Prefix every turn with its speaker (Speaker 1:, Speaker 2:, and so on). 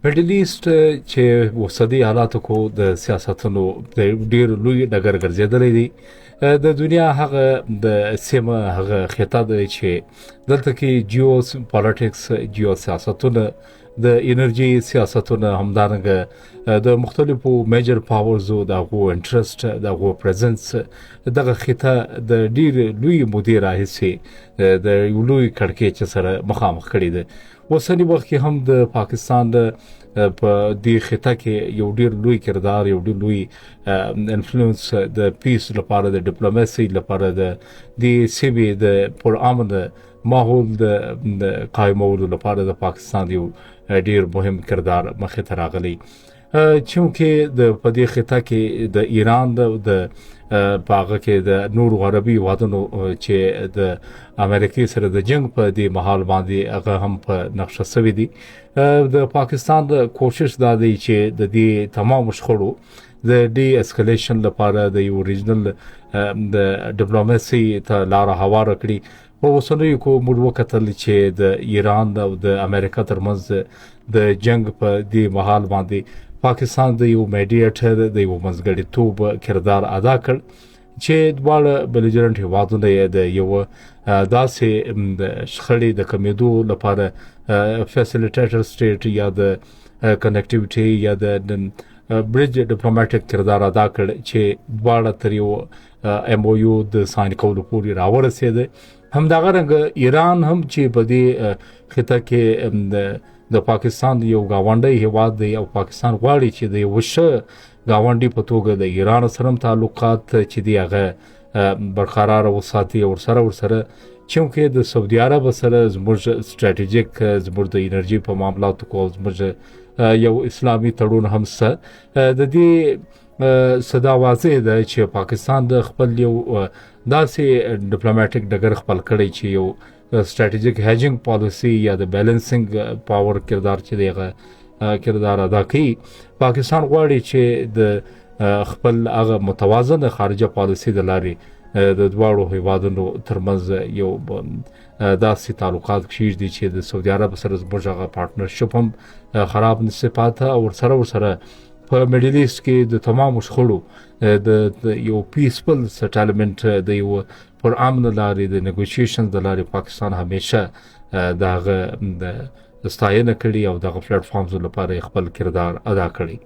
Speaker 1: میډل ایسټ چې اوسني حالاتو کو د سیاستونو د ډیر لوی ډګر ګرځېدلی دی. د دنیا هغه د سیمه هغه خطه ده چې دلته کې جیو پالیټکس جیو سیاستونه د انرژي سیاستونه همدارنګه د مختلفو میجر پاورزو د هغو انټرست د هغو پریزنس دغه خطه د ډیر لوی مودې راهیسې د یو لوی کړکېچ سره مخامخ کړي ده. اوسني وخت کې هم د پاکستان د په دې خطه کې یو ډیر لوی کردار یو ډیر لوی انفلوئنس د پیس لپاره د ډیپلوماسي لپاره د دې سیمې د پرامن ماحول د قائمولو لپاره د پاکستان یو ډیر مهم کردار مخې ته راغلی. چونکې د په دې خطه کې د ایران د پاغه کې د نور غربي وادونو چې د امریکای سره د جنگ په دې محل باندې هغه هم په نقشه سوي دي. د پاکستان د کوشش دا دی چې د دې تمام شخړو د ډي اسکلیشن لپاره د یو ریجنل د ډیپلوماسي ته لار هوار کړي. په اوسنیو کو موږ وکتل چې د ایران او د امریکا ترمنځ د جنگ په دې محل باندې پاکستان د یو میډیټر د یو منځګړیتوب کردار ادا کړ چې دواړه بلجرنټ هیوادونه د یو داسې د شخړې د کمیدو لپاره فیسیلیټیټر سټیټ یا د کنیکټیویټي یا د بریج ډیپلوماټیک کردار ادا کړ چې دواړه تر یو ام او یو د ساين کولو پورې راورسېده. همدغه رنګ ایران هم چې په دې خطه کې د پاکستان یو گاونډي هیواد دی او پاکستان غواړي چې د یو ښه گاونډي په توګه د ایران سره تعلقات چې دی هغه برقرار وساتي او سره چونکې د سعودي عرب سره زموږ سټریټیجیک زموږ د انرژي په معاملاتو کې زموږ یو اسلامي تړون هم سره د دې صدا واضح ده چې پاکستان د خپل یو داسې ډیپلوماټیک ډګر خپل کړی چې یو سټریټیجیک هیجینګ پالیسی یا د بیلنسینګ پاور کردار چې دیغه کردار ادا کوي. پاکستان غواړي چې د خپل هغه متوازن خارجه پالیسی د لارې د دواړو هیوادونو ترمنځ یو داسې تعلقات کېږدي چې د سعودي عرب سره زموږ هغه پارټنرشپ هم خراب نشي پاته او سره په میډل ایسټ کې د تمام شخړو د یو پیسفل سټلمنټ د یو پر امن لارې د نیګوشیشن د لارې پاکستان همیشه دغه د ستاینه کړي او دغه پلیټ فارمز لپاره خپل کردار ادا کړي.